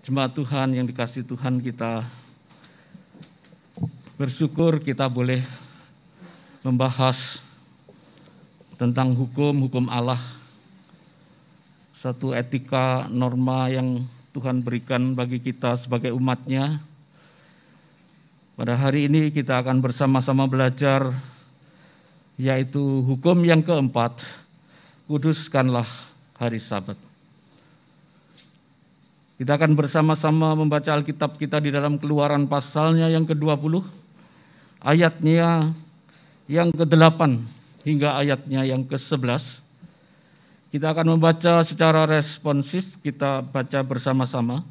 Jemaat Tuhan yang dikasihi Tuhan, kita bersyukur kita boleh membahas tentang hukum Allah, satu etika norma yang Tuhan berikan bagi kita sebagai umat-Nya. Pada hari ini kita akan bersama-sama belajar, yaitu hukum yang keempat, kuduskanlah hari Sabat. Kita akan bersama-sama membaca Alkitab kita di dalam Keluaran pasalnya yang ke-20, ayatnya yang ke-8 hingga ayatnya yang ke-11. Kita akan membaca secara responsif, kita baca bersama-sama.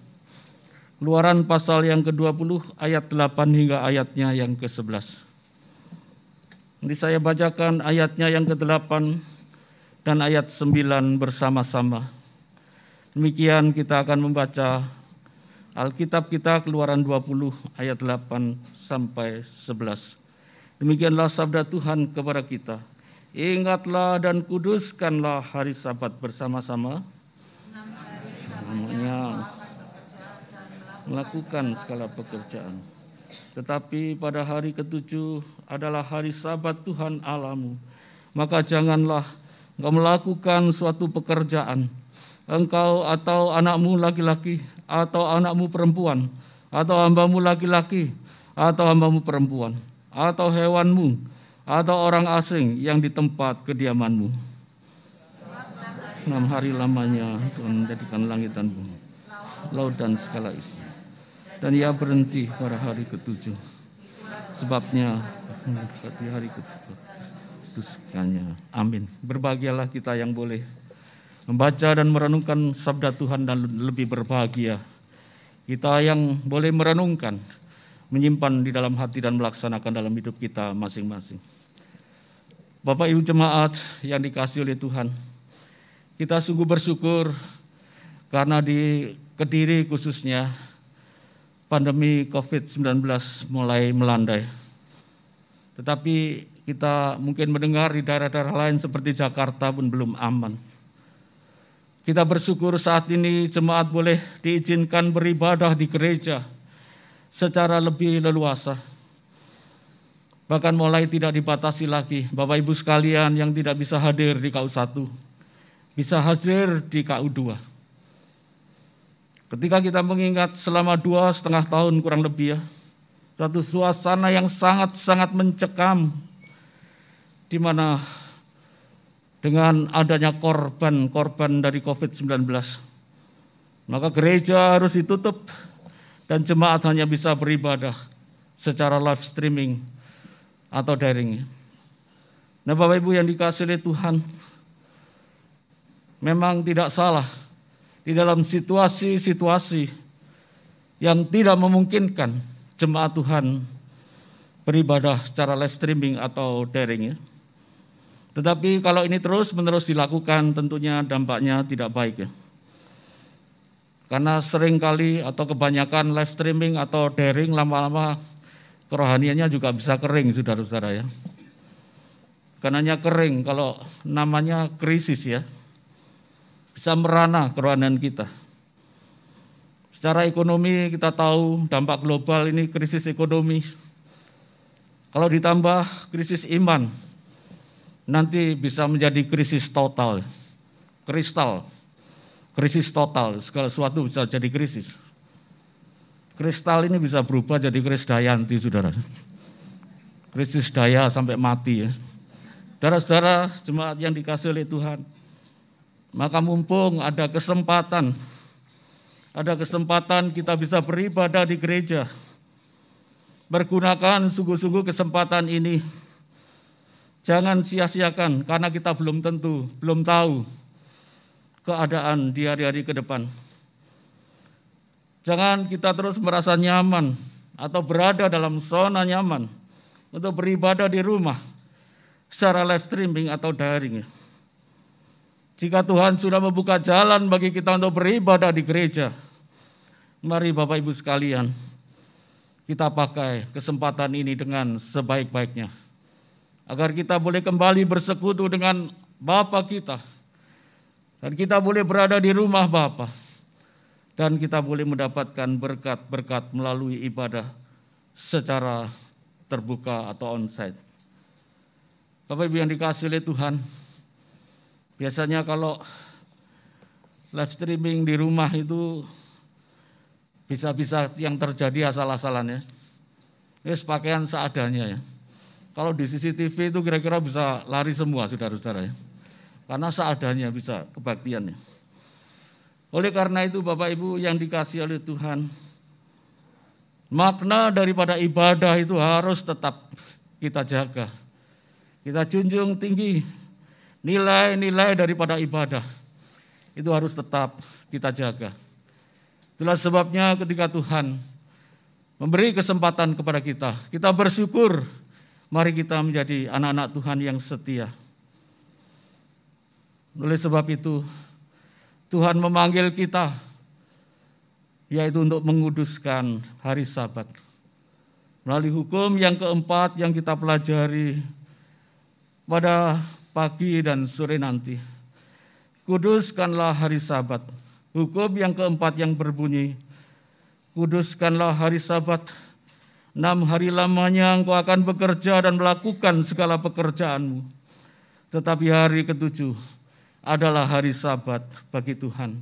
Keluaran pasal yang ke-20 ayat 8 hingga ayatnya yang ke-11. Nanti saya bacakan ayatnya yang ke-8 dan ayat 9 bersama-sama. Demikian kita akan membaca Alkitab kita Keluaran 20 ayat 8 sampai 11. Demikianlah sabda Tuhan kepada kita. Ingatlah dan kuduskanlah hari Sabat bersama-sama. Namanya melakukan segala pekerjaan. Tetapi pada hari ke-7 adalah hari Sabat Tuhan Allahmu. Maka janganlah engkau melakukan suatu pekerjaan, engkau atau anakmu laki-laki, atau anakmu perempuan, atau hambamu laki-laki, atau hambamu perempuan, atau hewanmu, atau orang asing yang di tempat kediamanmu. 6 hari lamanya Tuhan menjadikan langit dan bumi, laut dan segala isi. Dan ia berhenti pada hari ke-7. Sebabnya mendekati hari ke-7. Kuduskannya. Amin. Berbahagialah kita yang boleh membaca dan merenungkan sabda Tuhan, dan lebih berbahagia kita yang boleh merenungkan, menyimpan di dalam hati dan melaksanakan dalam hidup kita masing-masing. Bapak Ibu jemaat yang dikasihi oleh Tuhan, kita sungguh bersyukur karena di Kediri khususnya pandemi COVID-19 mulai melandai. Tetapi kita mungkin mendengar di daerah-daerah lain seperti Jakarta pun belum aman. Kita bersyukur saat ini jemaat boleh diizinkan beribadah di gereja secara lebih leluasa. Bahkan mulai tidak dibatasi lagi. Bapak Ibu sekalian yang tidak bisa hadir di KU1, bisa hadir di KU2. Ketika kita mengingat selama 2,5 tahun kurang lebih suatu suasana yang sangat-sangat mencekam, di mana dengan adanya korban dari COVID-19, maka gereja harus ditutup dan jemaat hanya bisa beribadah secara live streaming atau daring. Nah, Bapak Ibu yang dikasihi oleh Tuhan, memang tidak salah di dalam situasi-situasi yang tidak memungkinkan jemaat Tuhan beribadah secara live streaming atau daring. Tetapi kalau ini terus-menerus dilakukan, tentunya dampaknya tidak baik. Karena seringkali atau kebanyakan live streaming atau daring lama-lama kerohaniannya juga bisa kering, saudara-saudara ya. Karenanya kering kalau namanya krisis ya. Bisa merana kerohanian kita. Secara ekonomi kita tahu dampak global ini krisis ekonomi. Kalau ditambah krisis iman, nanti bisa menjadi krisis total. Krisis total, segala sesuatu bisa jadi krisis. Kristal ini bisa berubah jadi Kris Dayanti, saudara. Krisis daya sampai mati ya. Saudara-saudara jemaat yang dikasihi oleh Tuhan, maka mumpung ada kesempatan kita bisa beribadah di gereja. Pergunakan sungguh-sungguh kesempatan ini. Jangan sia-siakan karena kita belum tahu keadaan di hari-hari ke depan. Jangan kita terus merasa nyaman atau berada dalam zona nyaman untuk beribadah di rumah secara live streaming atau daring. Jika Tuhan sudah membuka jalan bagi kita untuk beribadah di gereja, mari Bapak Ibu sekalian, kita pakai kesempatan ini dengan sebaik-baiknya. Agar kita boleh kembali bersekutu dengan Bapa kita. Dan kita boleh berada di rumah Bapa. dan kita boleh mendapatkan berkat-berkat melalui ibadah secara terbuka atau onsite. Bapak Ibu yang dikasihi oleh Tuhan, biasanya kalau live streaming di rumah itu bisa-bisa yang terjadi asal-asalan ya. Wis pakaian seadanya ya. Kalau di CCTV itu kira-kira bisa lari semua saudara-saudara ya. Karena seadanya bisa kebaktiannya. Oleh karena itu Bapak Ibu yang dikasihi oleh Tuhan, makna daripada ibadah itu harus tetap kita jaga. Kita junjung tinggi nilai-nilai daripada ibadah. Itu harus tetap kita jaga. Itulah sebabnya ketika Tuhan memberi kesempatan kepada kita bersyukur, mari kita menjadi anak-anak Tuhan yang setia. Oleh sebab itu, Tuhan memanggil kita, yaitu untuk menguduskan hari Sabat. Melalui hukum yang keempat yang kita pelajari pada pagi dan sore nanti. Kuduskanlah hari Sabat. Hukum yang keempat yang berbunyi, kuduskanlah hari Sabat. 6 hari lamanya engkau akan bekerja dan melakukan segala pekerjaanmu. Tetapi hari ke-7 adalah hari Sabat bagi Tuhan.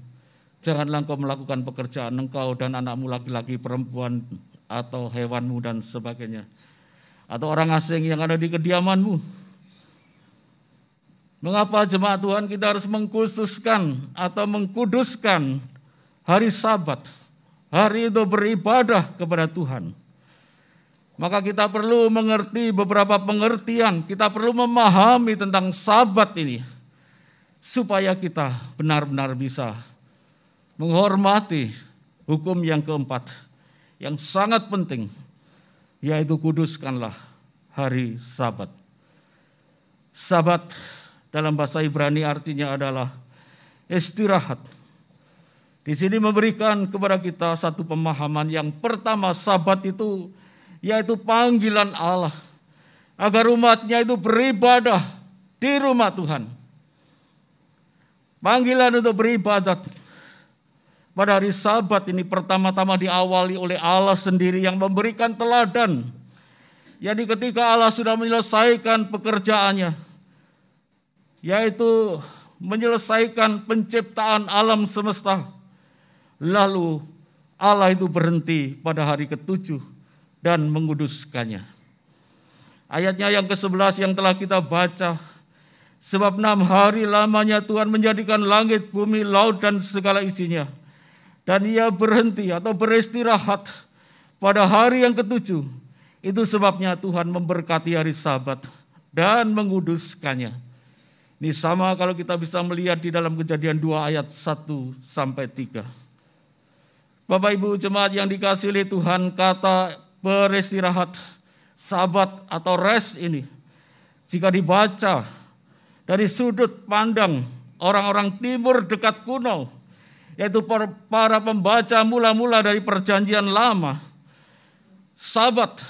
Janganlah engkau melakukan pekerjaan engkau dan anakmu laki-laki, perempuan, atau hewanmu dan sebagainya. Atau orang asing yang ada di kediamanmu. Mengapa jemaat Tuhan kita harus mengkhususkan atau mengkuduskan hari Sabat? Hari itu beribadah kepada Tuhan. Maka kita perlu mengerti beberapa pengertian, kita perlu memahami tentang Sabat ini. Supaya kita benar-benar bisa menghormati hukum yang keempat, yang sangat penting, yaitu kuduskanlah hari Sabat. Sabat dalam bahasa Ibrani artinya adalah istirahat. Di sini memberikan kepada kita satu pemahaman yang pertama, Sabat itu yaitu panggilan Allah agar umatnya itu beribadah di rumah Tuhan. Panggilan untuk beribadat pada hari Sabat ini pertama-tama diawali oleh Allah sendiri yang memberikan teladan. Jadi ketika Allah sudah menyelesaikan pekerjaannya, yaitu menyelesaikan penciptaan alam semesta, lalu Allah itu berhenti pada hari ke-7 dan menguduskannya. Ayatnya yang ke-11 yang telah kita baca, sebab 6 hari lamanya Tuhan menjadikan langit, bumi, laut, dan segala isinya. Dan ia berhenti atau beristirahat pada hari yang ke-7. Itu sebabnya Tuhan memberkati hari Sabat dan menguduskannya. Ini sama kalau kita bisa melihat di dalam Kejadian 2 ayat 1-3. Bapak Ibu jemaat yang dikasihi oleh Tuhan, kata beristirahat, Sabat atau rest ini, jika dibaca dari sudut pandang orang-orang timur dekat kuno, yaitu para pembaca mula-mula dari perjanjian lama, Sabat,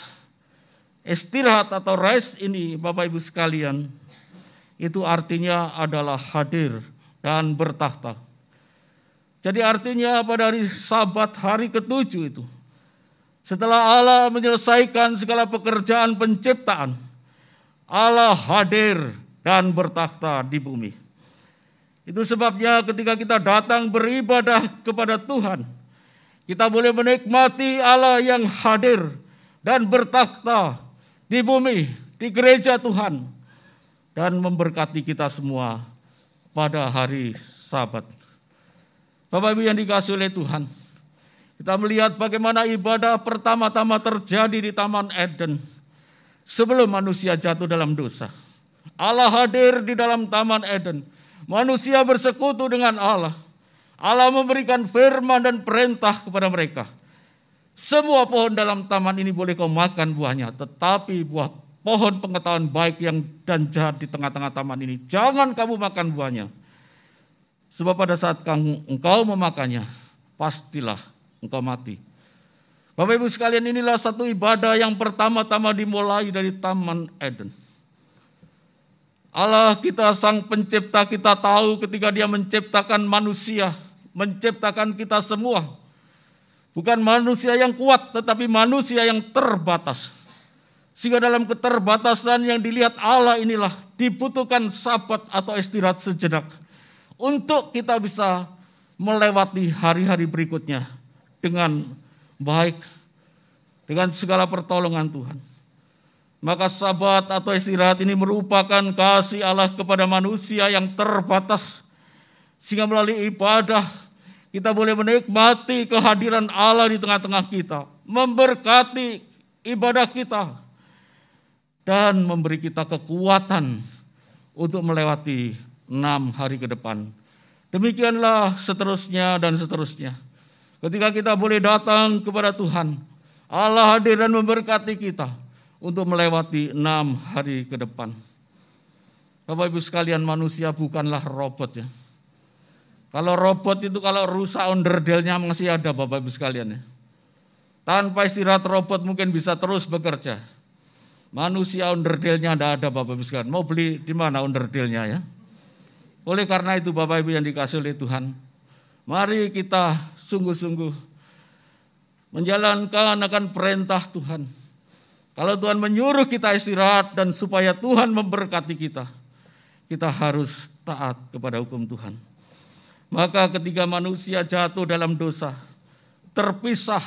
istirahat atau rest ini Bapak Ibu sekalian, itu artinya adalah hadir dan bertakhta. Jadi artinya pada hari Sabat, hari ke-7 itu, setelah Allah menyelesaikan segala pekerjaan penciptaan, Allah hadir dan bertakhta di bumi. Itu sebabnya ketika kita datang beribadah kepada Tuhan, kita boleh menikmati Allah yang hadir dan bertakhta di bumi, di gereja Tuhan, dan memberkati kita semua pada hari Sabat. Bapak Ibu yang dikasihi oleh Tuhan, kita melihat bagaimana ibadah pertama-tama terjadi di Taman Eden sebelum manusia jatuh dalam dosa. Allah hadir di dalam Taman Eden. Manusia bersekutu dengan Allah. Allah memberikan firman dan perintah kepada mereka. Semua pohon dalam taman ini boleh kau makan buahnya, tetapi buah pohon pengetahuan baik dan jahat di tengah-tengah taman ini, jangan kamu makan buahnya. Sebab pada saat engkau memakannya, pastilah engkau mati. Bapak Ibu sekalian, inilah satu ibadah yang pertama-tama dimulai dari Taman Eden. Allah kita sang pencipta, kita tahu ketika dia menciptakan manusia, menciptakan kita semua. Bukan manusia yang kuat, tetapi manusia yang terbatas. Sehingga dalam keterbatasan yang dilihat Allah inilah dibutuhkan sabat atau istirahat sejenak. Untuk kita bisa melewati hari-hari berikutnya dengan baik, dengan segala pertolongan Tuhan. Maka sabat atau istirahat ini merupakan kasih Allah kepada manusia yang terbatas. Sehingga melalui ibadah kita boleh menikmati kehadiran Allah di tengah-tengah kita, memberkati ibadah kita, dan memberi kita kekuatan untuk melewati 6 hari ke depan. Demikianlah seterusnya dan seterusnya. Ketika kita boleh datang kepada Tuhan, Allah hadir dan memberkati kita untuk melewati 6 hari ke depan. Bapak Ibu sekalian, manusia bukanlah robot ya. Kalau robot itu kalau rusak onderdilnya masih ada Bapak Ibu sekalian ya. Tanpa istirahat robot mungkin bisa terus bekerja. Manusia onderdilnya tidak ada Bapak Ibu sekalian. Mau beli di mana onderdilnya ya? Oleh karena itu Bapak Ibu yang dikasihi oleh Tuhan, mari kita sungguh-sungguh menjalankan akan perintah Tuhan. Kalau Tuhan menyuruh kita istirahat dan supaya Tuhan memberkati kita, kita harus taat kepada hukum Tuhan. Maka ketika manusia jatuh dalam dosa, terpisah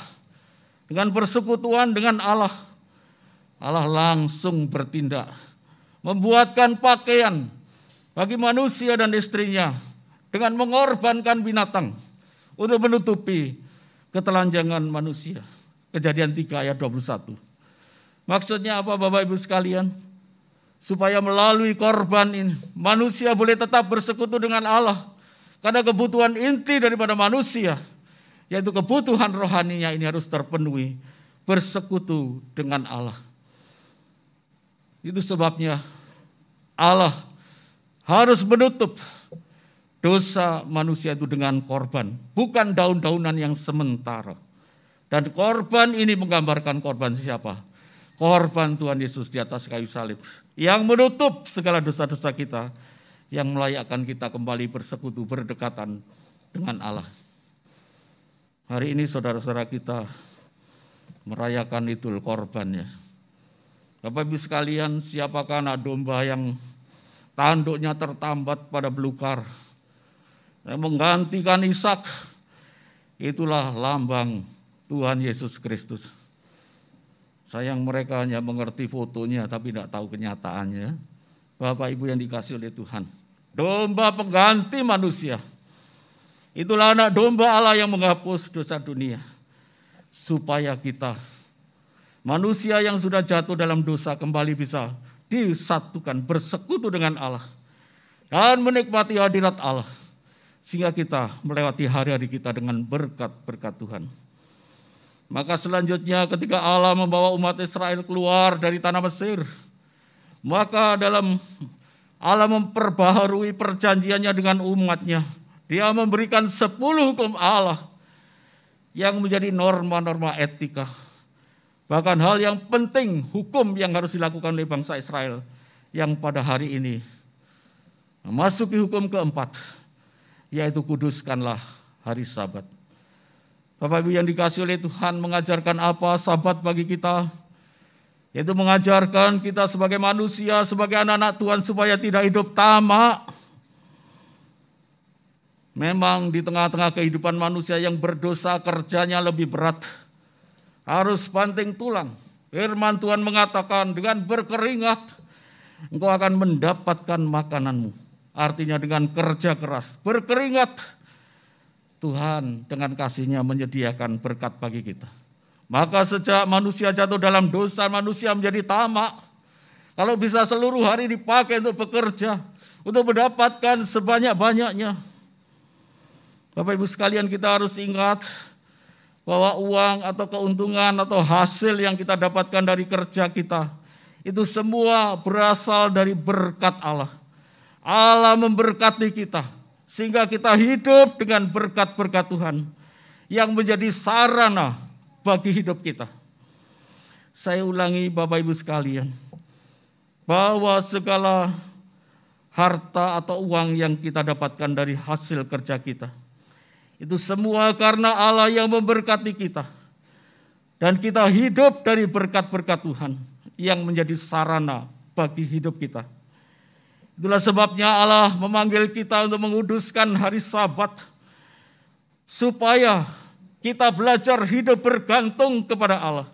dengan persekutuan dengan Allah, Allah langsung bertindak, membuatkan pakaian bagi manusia dan istrinya dengan mengorbankan binatang untuk menutupi ketelanjangan manusia. Kejadian 3 ayat 21. Maksudnya apa Bapak Ibu sekalian? Supaya melalui korban ini manusia boleh tetap bersekutu dengan Allah. Karena kebutuhan inti daripada manusia, yaitu kebutuhan rohaninya ini harus terpenuhi, bersekutu dengan Allah. Itu sebabnya Allah harus menutup dosa manusia itu dengan korban, bukan daun-daunan yang sementara. Dan korban ini menggambarkan korban siapa? Korban Tuhan Yesus di atas kayu salib, yang menutup segala dosa-dosa kita, yang melayakkan kita kembali bersekutu, berdekatan dengan Allah. Hari ini saudara-saudara kita merayakan Idul Korban ya. Bapak Ibu sekalian, siapakah anak domba yang tanduknya tertambat pada belukar, yang menggantikan Ishak? Itulah lambang Tuhan Yesus Kristus. Sayang mereka hanya mengerti fotonya tapi tidak tahu kenyataannya. Bapak Ibu yang dikasihi oleh Tuhan, domba pengganti manusia. Itulah anak domba Allah yang menghapus dosa dunia. Supaya kita, manusia yang sudah jatuh dalam dosa, kembali bisa disatukan, bersekutu dengan Allah. Dan menikmati hadirat Allah. Sehingga kita melewati hari-hari kita dengan berkat-berkat Tuhan. Maka selanjutnya ketika Allah membawa umat Israel keluar dari tanah Mesir, maka dalam Allah memperbaharui perjanjiannya dengan umatnya. Dia memberikan 10 hukum Allah yang menjadi norma-norma etika. Bahkan hal yang penting, hukum yang harus dilakukan oleh bangsa Israel yang pada hari ini memasuki hukum keempat, yaitu kuduskanlah hari Sabat. Bapak Ibu yang dikasihi oleh Tuhan, mengajarkan apa Sabat bagi kita? Yaitu mengajarkan kita sebagai manusia, sebagai anak-anak Tuhan supaya tidak hidup tamak. Memang di tengah-tengah kehidupan manusia yang berdosa kerjanya lebih berat. Harus banting tulang. Firman Tuhan mengatakan dengan berkeringat engkau akan mendapatkan makananmu. Artinya dengan kerja keras, berkeringat, Tuhan dengan kasih-Nya menyediakan berkat bagi kita. Maka sejak manusia jatuh dalam dosa, manusia menjadi tamak. Kalau bisa seluruh hari dipakai untuk bekerja, untuk mendapatkan sebanyak-banyaknya. Bapak Ibu sekalian, kita harus ingat bahwa uang atau keuntungan atau hasil yang kita dapatkan dari kerja kita, itu semua berasal dari berkat Allah. Allah memberkati kita, sehingga kita hidup dengan berkat-berkat Tuhan yang menjadi sarana bagi hidup kita. Saya ulangi Bapak Ibu sekalian, bahwa segala harta atau uang yang kita dapatkan dari hasil kerja kita, Itu semua karena Allah yang memberkati kita. Dan kita hidup dari berkat-berkat Tuhan yang menjadi sarana bagi hidup kita. Itulah sebabnya Allah memanggil kita untuk menguduskan hari Sabat, supaya kita belajar hidup bergantung kepada Allah.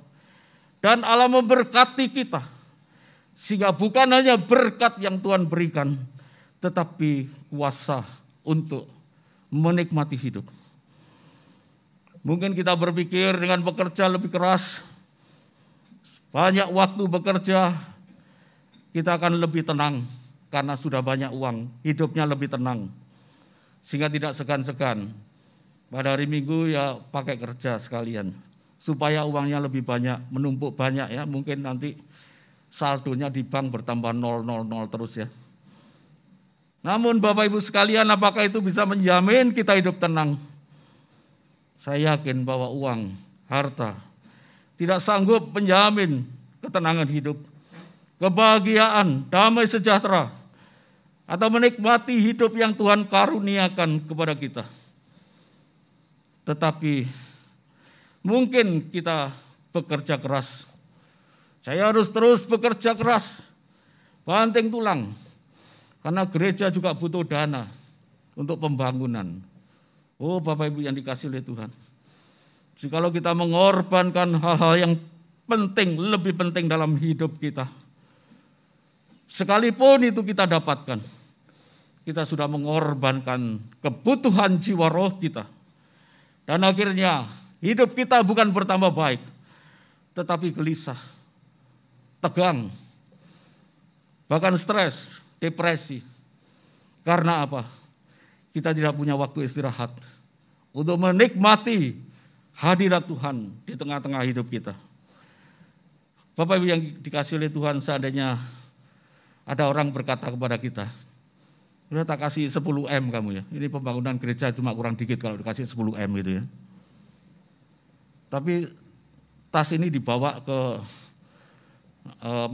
Dan Allah memberkati kita, sehingga bukan hanya berkat yang Tuhan berikan, tetapi kuasa untuk menikmati hidup. Mungkin kita berpikir dengan bekerja lebih keras, banyak waktu bekerja, kita akan lebih tenang karena sudah banyak uang, hidupnya lebih tenang. Sehingga tidak segan-segan. Pada hari Minggu ya pakai kerja sekalian, supaya uangnya lebih banyak, menumpuk banyak ya. Mungkin nanti saldonya di bank bertambah 000 terus ya. Namun Bapak Ibu sekalian, apakah itu bisa menjamin kita hidup tenang? Saya yakin bahwa uang, harta tidak sanggup menjamin ketenangan hidup, kebahagiaan, damai sejahtera, atau menikmati hidup yang Tuhan karuniakan kepada kita. Tetapi mungkin kita bekerja keras. Saya harus terus bekerja keras, banting tulang. Karena gereja juga butuh dana untuk pembangunan. Oh Bapak Ibu yang dikasihi oleh Tuhan. Jikalau kita mengorbankan hal-hal yang penting, lebih penting dalam hidup kita, sekalipun itu kita dapatkan, kita sudah mengorbankan kebutuhan jiwa roh kita. Dan akhirnya hidup kita bukan bertambah baik, tetapi gelisah, tegang, bahkan stres, depresi. Karena apa? Kita tidak punya waktu istirahat untuk menikmati hadirat Tuhan di tengah-tengah hidup kita. Bapak Ibu yang dikasihi oleh Tuhan, seandainya ada orang berkata kepada kita, udah tak kasih 10 M kamu ya. Ini pembangunan gereja cuma kurang dikit kalau dikasih 10 M gitu ya. Tapi tas ini dibawa ke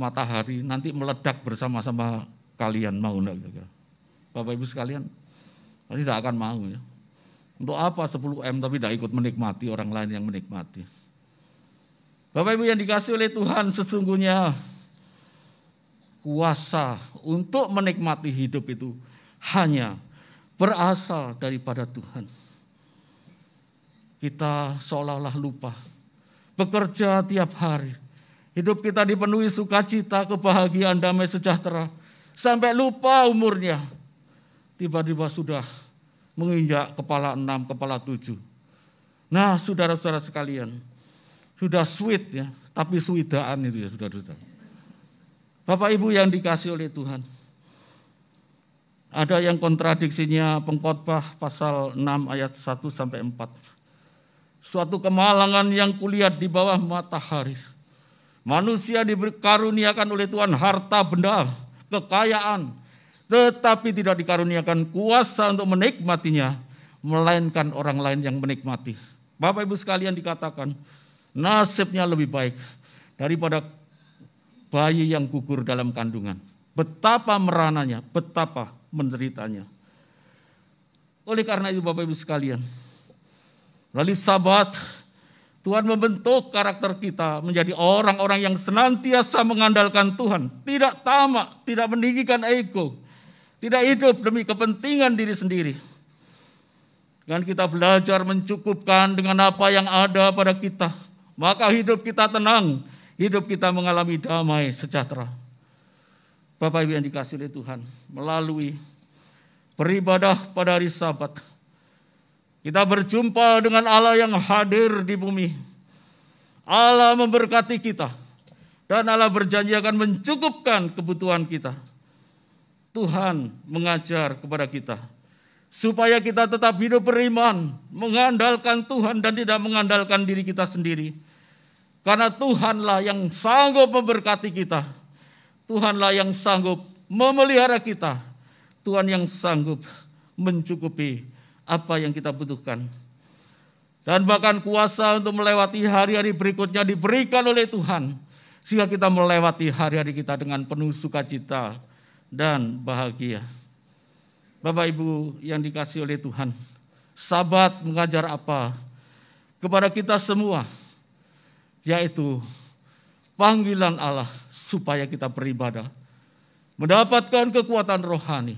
matahari, nanti meledak bersama-sama kalian, mau enggak? Bapak Ibu sekalian, ini tidak akan mau ya. Untuk apa 10 M tapi tidak ikut menikmati orang lain yang menikmati. Bapak Ibu yang dikasihi oleh Tuhan, sesungguhnya kuasa untuk menikmati hidup itu hanya berasal daripada Tuhan. Kita seolah-olah lupa bekerja tiap hari. Hidup kita dipenuhi sukacita, kebahagiaan, damai sejahtera. Sampai lupa umurnya. Tiba-tiba sudah menginjak kepala 6, kepala 7. Nah saudara-saudara sekalian, sudah sweet ya, tapi suidaan itu ya saudara-saudara. Bapak Ibu yang dikasihi oleh Tuhan, ada yang kontradiksinya Pengkhotbah pasal 6 ayat 1-4. Suatu kemalangan yang kulihat di bawah matahari. Manusia dikaruniakan oleh Tuhan harta benda, kekayaan, tetapi tidak dikaruniakan kuasa untuk menikmatinya, melainkan orang lain yang menikmati. Bapak Ibu sekalian, dikatakan nasibnya lebih baik daripada bayi yang gugur dalam kandungan. Betapa merananya, betapa menderitanya. Oleh karena itu Bapak Ibu sekalian, melalui Sabat, Tuhan membentuk karakter kita menjadi orang-orang yang senantiasa mengandalkan Tuhan. Tidak tamak, tidak meninggikan ego, tidak hidup demi kepentingan diri sendiri. Dan kita belajar mencukupkan dengan apa yang ada pada kita, maka hidup kita tenang, hidup kita mengalami damai sejahtera. Bapak Ibu yang dikasihi oleh Tuhan, melalui beribadah pada hari Sabat, kita berjumpa dengan Allah yang hadir di bumi. Allah memberkati kita, dan Allah berjanji akan mencukupkan kebutuhan kita. Tuhan mengajar kepada kita, supaya kita tetap hidup beriman, mengandalkan Tuhan dan tidak mengandalkan diri kita sendiri. Karena Tuhanlah yang sanggup memberkati kita. Tuhanlah yang sanggup memelihara kita. Tuhan yang sanggup mencukupi apa yang kita butuhkan. Dan bahkan kuasa untuk melewati hari-hari berikutnya diberikan oleh Tuhan. Sehingga kita melewati hari-hari kita dengan penuh sukacita dan bahagia. Bapak Ibu yang dikasihi oleh Tuhan, Sabat mengajar apa? Kepada kita semua, yaitu panggilan Allah supaya kita beribadah, mendapatkan kekuatan rohani,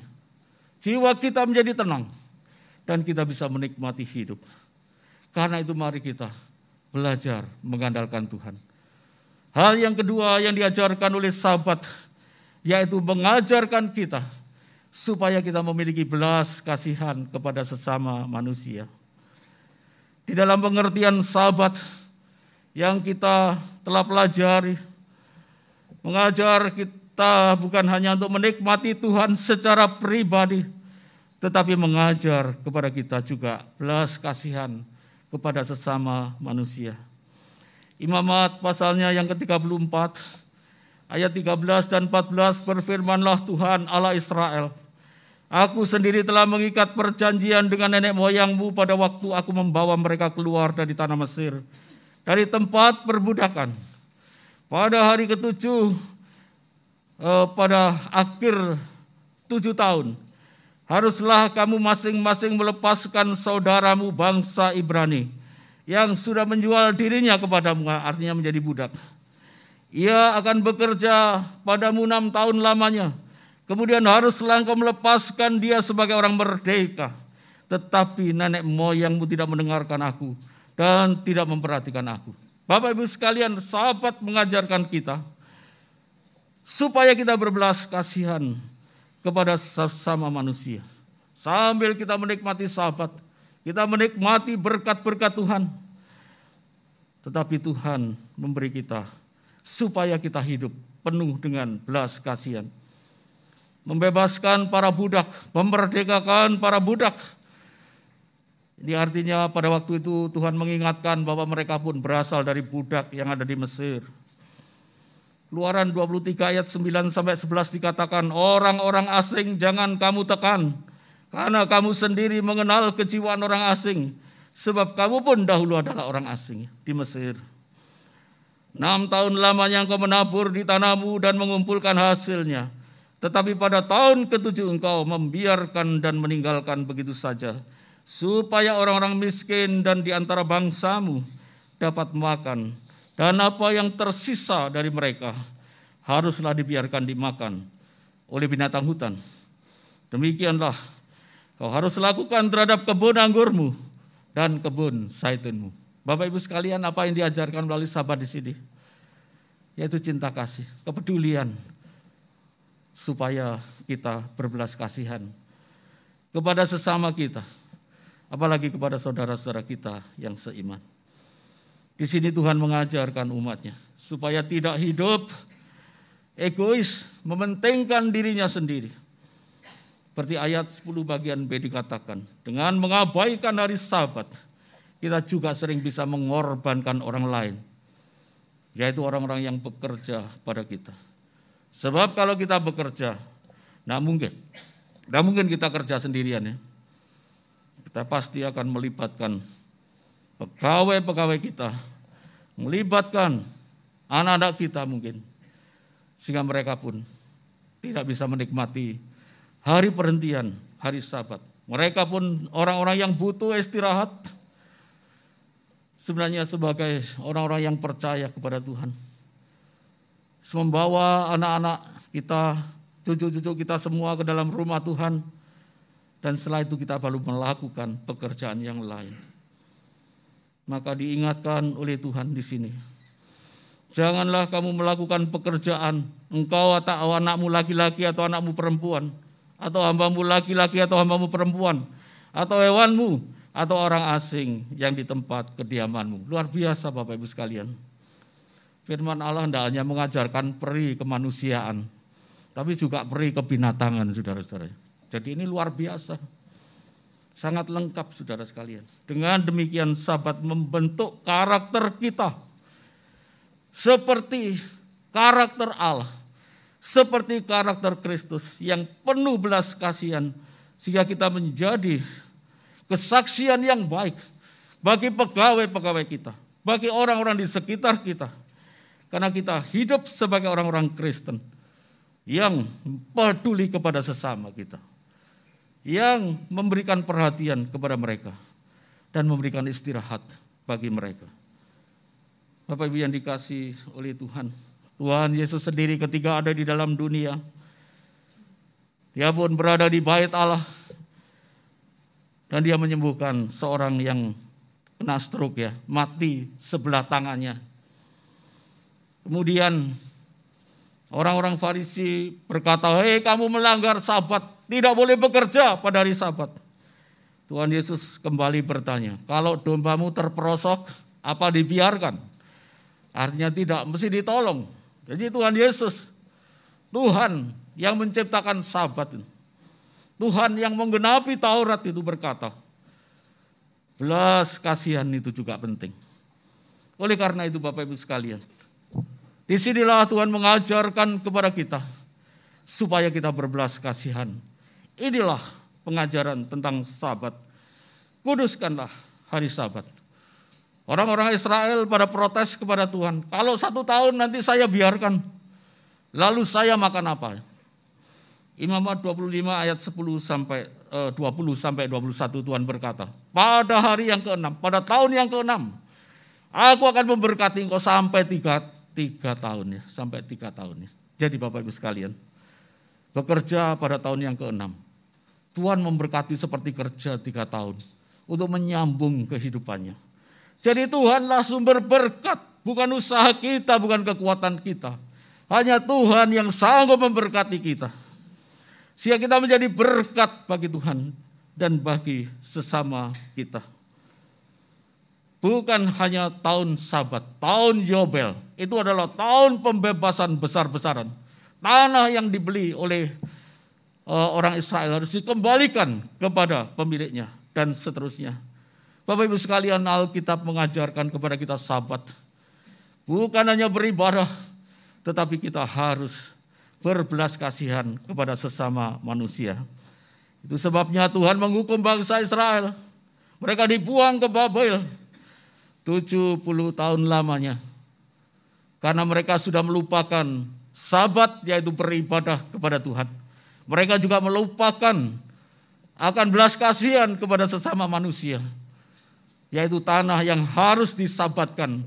jiwa kita menjadi tenang, dan kita bisa menikmati hidup. Karena itu mari kita belajar mengandalkan Tuhan. Hal yang kedua yang diajarkan oleh Sabat, yaitu mengajarkan kita supaya kita memiliki belas kasihan kepada sesama manusia. Di dalam pengertian Sabat yang kita telah pelajari, mengajar kita bukan hanya untuk menikmati Tuhan secara pribadi, tetapi mengajar kepada kita juga belas kasihan kepada sesama manusia. Imamat pasalnya yang ke-34, ayat 13 dan 14, berfirmanlah Tuhan Allah Israel, Aku sendiri telah mengikat perjanjian dengan nenek moyangmu pada waktu aku membawa mereka keluar dari tanah Mesir, dari tempat perbudakan. Pada hari ke-7, pada akhir 7 tahun, haruslah kamu masing-masing melepaskan saudaramu bangsa Ibrani yang sudah menjual dirinya kepadamu, artinya menjadi budak. Ia akan bekerja padamu 6 tahun lamanya. Kemudian haruslah engkau melepaskan dia sebagai orang merdeka. Tetapi nenek moyangmu tidak mendengarkan aku dan tidak memperhatikan aku. Bapak Ibu sekalian, Sabat mengajarkan kita supaya kita berbelas kasihan kepada sesama manusia. Sambil kita menikmati Sabat, kita menikmati berkat-berkat Tuhan. Tetapi Tuhan memberi kita supaya kita hidup penuh dengan belas kasihan. Membebaskan para budak, memerdekakan para budak. Ini artinya pada waktu itu Tuhan mengingatkan bahwa mereka pun berasal dari budak yang ada di Mesir. Keluaran 23 ayat 9-11 dikatakan, orang-orang asing jangan kamu tekan, karena kamu sendiri mengenal kejiwaan orang asing, sebab kamu pun dahulu adalah orang asing di Mesir. 6 tahun lamanya engkau menabur di tanahmu dan mengumpulkan hasilnya. Tetapi pada tahun ke-7 engkau membiarkan dan meninggalkan begitu saja, supaya orang-orang miskin dan di antara bangsamu dapat makan, dan apa yang tersisa dari mereka haruslah dibiarkan dimakan oleh binatang hutan. Demikianlah kau harus lakukan terhadap kebun anggurmu dan kebun zaitunmu. Bapak Ibu sekalian, apa yang diajarkan melalui Sabat di sini? Yaitu cinta kasih, kepedulian, supaya kita berbelas kasihan kepada sesama kita, apalagi kepada saudara-saudara kita yang seiman. Di sini Tuhan mengajarkan umatnya supaya tidak hidup egois, mementingkan dirinya sendiri. Seperti ayat 10 bagian B dikatakan, dengan mengabaikan hari Sabat, kita juga sering bisa mengorbankan orang lain, yaitu orang-orang yang bekerja pada kita. Sebab kalau kita bekerja, nggak mungkin kita kerja sendirian ya. Kita pasti akan melibatkan pegawai-pegawai kita, melibatkan anak-anak kita mungkin, sehingga mereka pun tidak bisa menikmati hari perhentian, hari Sabat. Mereka pun orang-orang yang butuh istirahat, sebenarnya sebagai orang-orang yang percaya kepada Tuhan. Membawa anak-anak kita, cucu-cucu kita semua ke dalam rumah Tuhan, dan setelah itu kita baru melakukan pekerjaan yang lain. Maka diingatkan oleh Tuhan di sini, janganlah kamu melakukan pekerjaan, engkau atau anakmu laki-laki atau anakmu perempuan, atau hambamu laki-laki atau hambamu perempuan, atau hewanmu, atau orang asing yang di tempat kediamanmu. Luar biasa Bapak Ibu sekalian. Firman Allah tidak hanya mengajarkan peri kemanusiaan, tapi juga peri kebinatangan, saudara-saudara. Jadi ini luar biasa, sangat lengkap saudara sekalian. Dengan demikian Sabat membentuk karakter kita seperti karakter Allah, seperti karakter Kristus yang penuh belas kasihan, sehingga kita menjadi kesaksian yang baik bagi pegawai-pegawai kita, bagi orang-orang di sekitar kita. Karena kita hidup sebagai orang-orang Kristen yang peduli kepada sesama kita, yang memberikan perhatian kepada mereka, dan memberikan istirahat bagi mereka. Bapak Ibu yang dikasihi oleh Tuhan, Tuhan Yesus sendiri ketika ada di dalam dunia, Dia pun berada di bait Allah dan Dia menyembuhkan seorang yang kena stroke mati sebelah tangannya. Kemudian orang-orang Farisi berkata, "Hei, kamu melanggar Sabat, tidak boleh bekerja pada hari Sabat." Tuhan Yesus kembali bertanya, "Kalau dombamu terperosok, apa dibiarkan?" Artinya tidak, mesti ditolong. Jadi Tuhan Yesus, Tuhan yang menciptakan Sabat, Tuhan yang menggenapi Taurat itu berkata, belas kasihan itu juga penting. Oleh karena itu Bapak Ibu sekalian, disinilah Tuhan mengajarkan kepada kita supaya kita berbelas kasihan. Inilah pengajaran tentang Sabat. Kuduskanlah hari Sabat. Orang-orang Israel pada protes kepada Tuhan, kalau 1 tahun nanti saya biarkan, lalu saya makan apa? Imamat 25 ayat 10 sampai 20 sampai 21 Tuhan berkata, pada hari yang ke-6, pada tahun yang ke-6, aku akan memberkati engkau sampai 3 tahun ya, sampai 3 tahun ya. Jadi Bapak Ibu sekalian, bekerja pada tahun yang ke-6, Tuhan memberkati seperti kerja 3 tahun untuk menyambung kehidupannya. Jadi Tuhanlah sumber berkat, bukan usaha kita, bukan kekuatan kita. Hanya Tuhan yang sanggup memberkati kita. Sehingga kita menjadi berkat bagi Tuhan dan bagi sesama kita. Bukan hanya tahun Sabat, tahun Yobel. Itu adalah tahun pembebasan besar-besaran. Tanah yang dibeli oleh orang Israel harus dikembalikan kepada pemiliknya dan seterusnya. Bapak Ibu sekalian, Alkitab mengajarkan kepada kita Sabat. Bukan hanya beribadah, tetapi kita harus berbelas kasihan kepada sesama manusia. Itu sebabnya Tuhan menghukum bangsa Israel. Mereka dibuang ke Babel 70 tahun lamanya. Karena mereka sudah melupakan Sabat, yaitu beribadah kepada Tuhan. Mereka juga melupakan akan belas kasihan kepada sesama manusia, yaitu tanah yang harus disabatkan.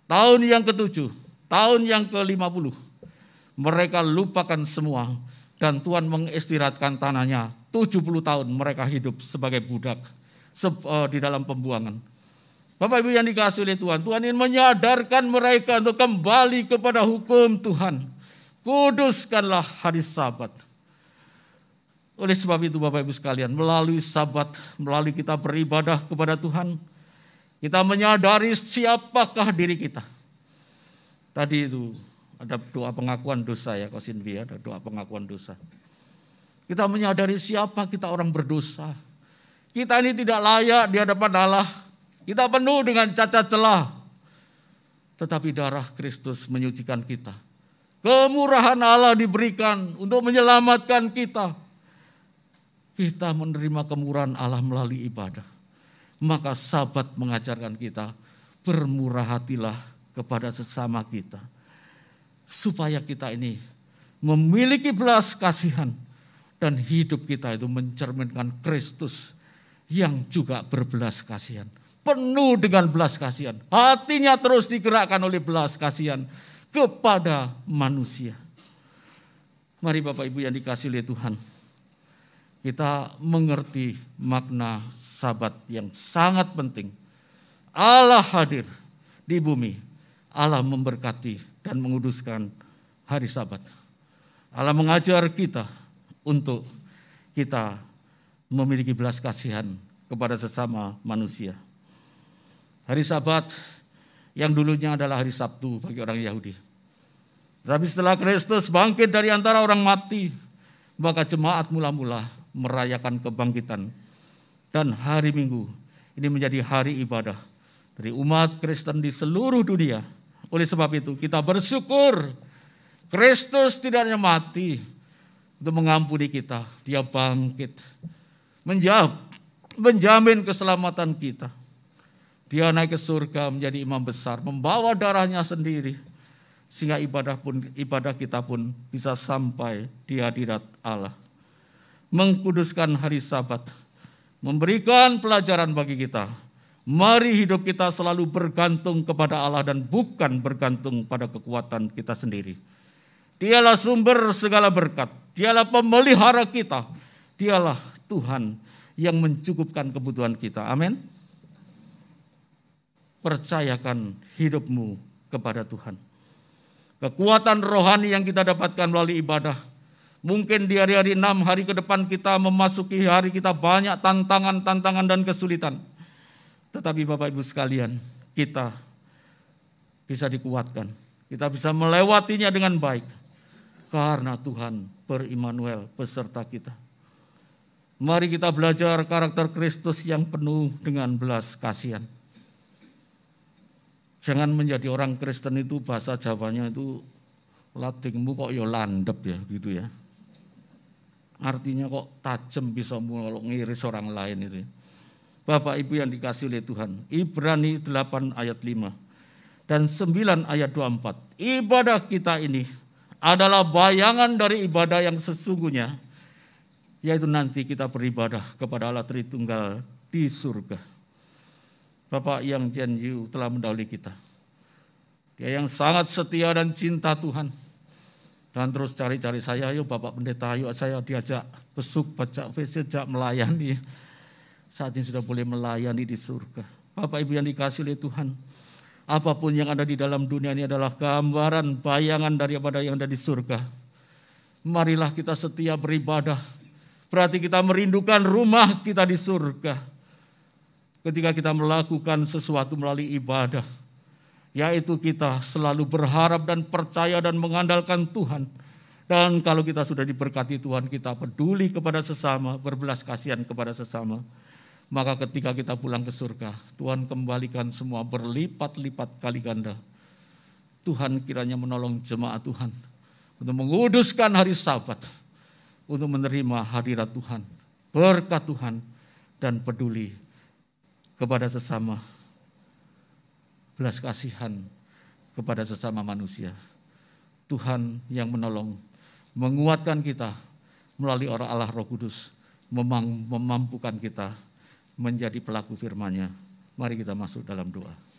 Tahun yang ke-7, tahun yang ke-50, mereka lupakan semua dan Tuhan mengistirahatkan tanahnya. 70 tahun mereka hidup sebagai budak di dalam pembuangan. Bapak Ibu yang dikasihi oleh Tuhan, Tuhan ingin menyadarkan mereka untuk kembali kepada hukum Tuhan. Kuduskanlah hari Sabat. Oleh sebab itu Bapak Ibu sekalian, melalui Sabat, melalui kita beribadah kepada Tuhan, kita menyadari siapakah diri kita. Tadi itu ada doa pengakuan dosa ya, Kosinvi, ada doa pengakuan dosa. Kita menyadari siapa kita, orang berdosa. Kita ini tidak layak di hadapan Allah. Kita penuh dengan cacat celah. Tetapi darah Kristus menyucikan kita. Kemurahan Allah diberikan untuk menyelamatkan kita. Kita menerima kemurahan Allah melalui ibadah. Maka Sabat mengajarkan kita, bermurah hatilah kepada sesama kita. Supaya kita ini memiliki belas kasihan dan hidup kita itu mencerminkan Kristus yang juga berbelas kasihan. Penuh dengan belas kasihan. Hatinya terus digerakkan oleh belas kasihan kepada manusia. Mari Bapak Ibu yang dikasihi oleh Tuhan, kita mengerti makna Sabat yang sangat penting. Allah hadir di bumi. Allah memberkati dan menguduskan hari Sabat. Allah mengajar kita untuk kita memiliki belas kasihan kepada sesama manusia. Hari Sabat yang dulunya adalah hari Sabtu bagi orang Yahudi. Tapi setelah Kristus bangkit dari antara orang mati, maka jemaat mula-mula merayakan kebangkitan. Dan hari Minggu ini menjadi hari ibadah dari umat Kristen di seluruh dunia. Oleh sebab itu kita bersyukur Kristus tidak hanya mati untuk mengampuni kita. Dia bangkit, menjamin keselamatan kita. Dia naik ke surga menjadi imam besar, membawa darahnya sendiri. Sehingga ibadah kita pun bisa sampai di hadirat Allah. Mengkuduskan hari Sabat memberikan pelajaran bagi kita. Mari hidup kita selalu bergantung kepada Allah dan bukan bergantung pada kekuatan kita sendiri. Dialah sumber segala berkat, Dialah pemelihara kita, Dialah Tuhan yang mencukupkan kebutuhan kita. Amin. Percayakan hidupmu kepada Tuhan. Kekuatan rohani yang kita dapatkan melalui ibadah. Mungkin di hari-hari 6 hari ke depan kita memasuki hari kita banyak tantangan dan kesulitan. Tetapi Bapak Ibu sekalian, kita bisa dikuatkan. Kita bisa melewatinya dengan baik. Karena Tuhan ber-Immanuel beserta kita. Mari kita belajar karakter Kristus yang penuh dengan belas kasihan. Jangan menjadi orang Kristen itu bahasa Jawanya itu ladingmu kok ya landep ya gitu ya. Artinya kok tajam bisa ngiris orang lain itu. Bapak Ibu yang dikasih oleh Tuhan. Ibrani 8 ayat 5 dan 9 ayat 24. Ibadah kita ini adalah bayangan dari ibadah yang sesungguhnya, yaitu nanti kita beribadah kepada Allah Tritunggal di surga. Bapak yang janji telah mendahului kita. Dia yang sangat setia dan cinta Tuhan. Dan terus cari-cari saya, ayo Bapak Pendeta, ayo saya diajak besuk, baca visit, melayani. Saat ini sudah boleh melayani di surga. Bapak Ibu yang dikasih oleh Tuhan. Apapun yang ada di dalam dunia ini adalah gambaran, bayangan daripada yang ada di surga. Marilah kita setia beribadah. Berarti kita merindukan rumah kita di surga. Ketika kita melakukan sesuatu melalui ibadah, yaitu kita selalu berharap dan percaya dan mengandalkan Tuhan. Dan kalau kita sudah diberkati Tuhan, kita peduli kepada sesama, berbelas kasihan kepada sesama. Maka ketika kita pulang ke surga, Tuhan kembalikan semua berlipat-lipat kali ganda. Tuhan kiranya menolong jemaat Tuhan untuk menguduskan hari Sabat, untuk menerima hadirat Tuhan, berkat Tuhan, dan peduli kepada sesama, belas kasihan kepada sesama manusia. Tuhan yang menolong, menguatkan kita melalui orang Allah Roh Kudus, memampukan kita menjadi pelaku firman-Nya. Mari kita masuk dalam doa.